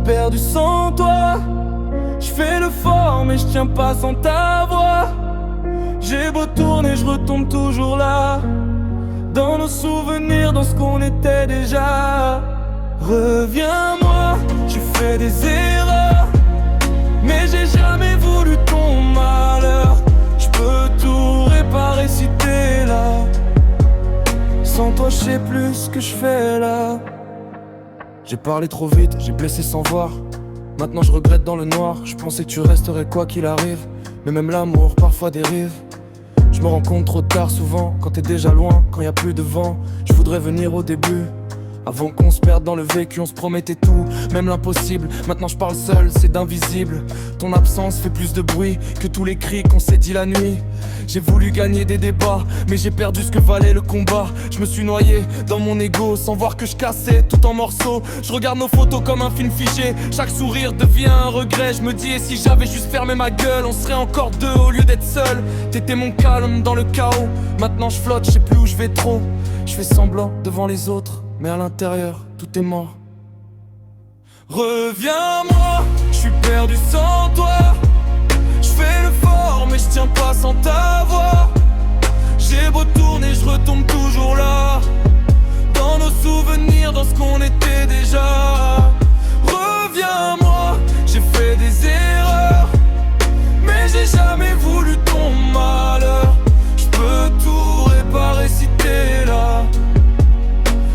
perdu sans toi. Je fais le fort mais je tiens pas sans ta voix. J'ai beau tourner, je retombe toujours là, dans nos souvenirs, dans ce qu'on était déjà. Reviens-moi, j'ai fait des erreurs, mais j'ai jamais voulu ton malheur. Je peux tout réparer si t'es là. Sans toi je sais plus ce que je fais là. J'ai parlé trop vite, j'ai blessé sans voir. Maintenant je regrette dans le noir. Je pensais que tu resterais quoi qu'il arrive, mais même l'amour parfois dérive. Je me rends compte trop tard souvent, quand t'es déjà loin, quand y a plus de vent. Je voudrais venir au début, avant qu'on se perde dans le vécu. On se promettait tout, même l'impossible. Maintenant je parle seul, c'est d'invisible. Ton absence fait plus de bruit que tous les cris qu'on s'est dit la nuit. J'ai voulu gagner des débats, mais j'ai perdu ce que valait le combat. Je me suis noyé dans mon ego, sans voir que je cassais tout en morceaux. Je regarde nos photos comme un film figé, chaque sourire devient un regret. Je me dis, et si j'avais juste fermé ma gueule, on serait encore deux au lieu d'être seul. T'étais mon calme dans le chaos, maintenant je flotte, je sais plus où je vais trop. Je fais semblant devant les autres, mais à l'intérieur, tout est mort. Reviens-moi, je suis perdu sans toi. Je fais le fort, mais je tiens pas sans ta voix. J'ai beau tourner, je retombe toujours là, dans nos souvenirs, dans ce qu'on était déjà. Reviens-moi, j'ai fait des erreurs, mais j'ai jamais voulu ton malheur. Je peux tout réparer si t'es là.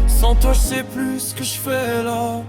Sans toi je sais plus ce que je fais là.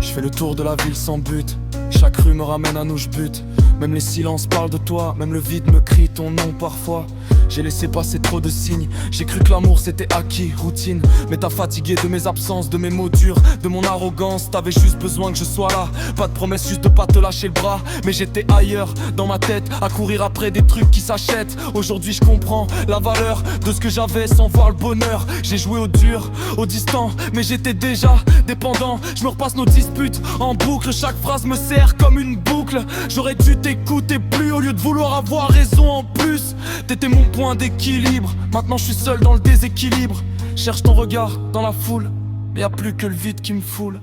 Je fais le tour de la ville sans but, chaque rue me ramène à nous, je bute. Même les silences parlent de toi, même le vide me crie ton nom parfois. J'ai laissé passer trop de signes, j'ai cru que l'amour c'était acquis, routine. Mais t'as fatigué de mes absences, de mes mots durs, de mon arrogance. T'avais juste besoin que je sois là, pas de promesse, juste de pas te lâcher le bras. Mais j'étais ailleurs, dans ma tête, à courir après des trucs qui s'achètent. Aujourd'hui je comprends la valeur de ce que j'avais sans voir le bonheur. J'ai joué au dur, au distant, mais j'étais déjà dépendant. Je me repasse nos disputes en boucle, chaque phrase me sert comme une boucle. J'aurais dû t'écouter plus au lieu de vouloir avoir raison en plus. T'étais mon point d'équilibre, maintenant je suis seul dans le déséquilibre. Cherche ton regard dans la foule, mais y'a plus que le vide qui me foule.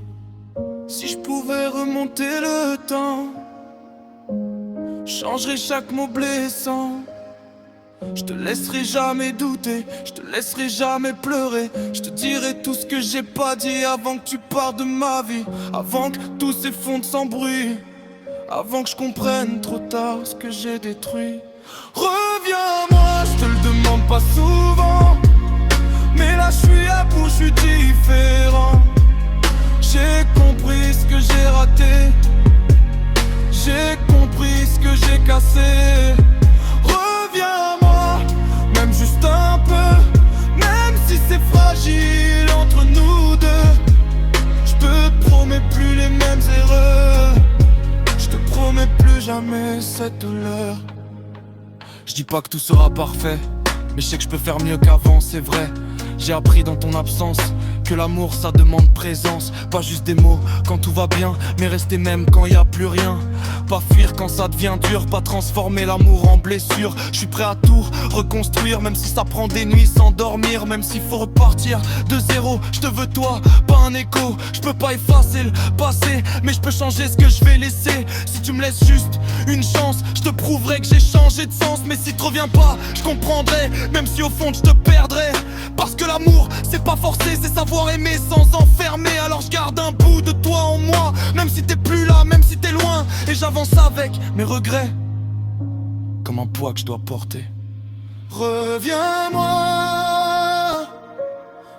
Si je pouvais remonter le temps, changerais chaque mot blessant. Je te laisserai jamais douter, je te laisserai jamais pleurer. Je te dirai tout ce que j'ai pas dit avant que tu partes de ma vie, avant que tout s'effondre sans bruit, avant que je comprenne trop tard ce que j'ai détruit. Reviens-moi, je te le demande pas souvent, mais là je suis à bout, je suis différent. J'ai compris ce que j'ai raté, j'ai compris ce que j'ai cassé. Reviens-moi, même juste un peu, même si c'est fragile entre nous deux. Je te promets plus les mêmes erreurs, je te promets plus jamais cette douleur. Je dis pas que tout sera parfait, mais je sais que je peux faire mieux qu'avant, c'est vrai. J'ai appris dans ton absence que l'amour ça demande présence. Pas juste des mots quand tout va bien, mais rester même quand y a plus rien. Pas fuir quand ça devient dur, pas transformer l'amour en blessure. Je suis prêt à tout reconstruire, même si ça prend des nuits sans dormir. Même s'il faut repartir de zéro, je te veux toi, pas un écho. Je peux pas effacer le passé, mais je peux changer ce que je vais laisser. Si tu me laisses juste une chance, je te prouverai que j'ai changé de sens. Mais si tu reviens pas, je comprendrai, même si au fond je te perdrai. Parce que l'amour c'est pas forcé, c'est savoir aimer sans enfermer. Alors je garde un bout de toi en moi, même si t'es plus là, même si t'es loin. Et j'avance avec mes regrets, comme un poids que je dois porter. Reviens-moi,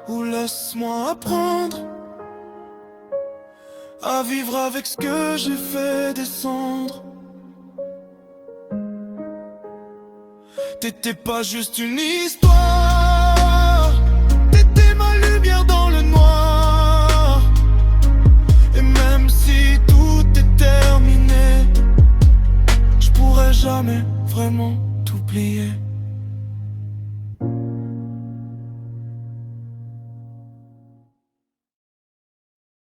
ou laisse-moi apprendre à vivre avec ce que j'ai fait descendre. T'étais pas juste une histoire,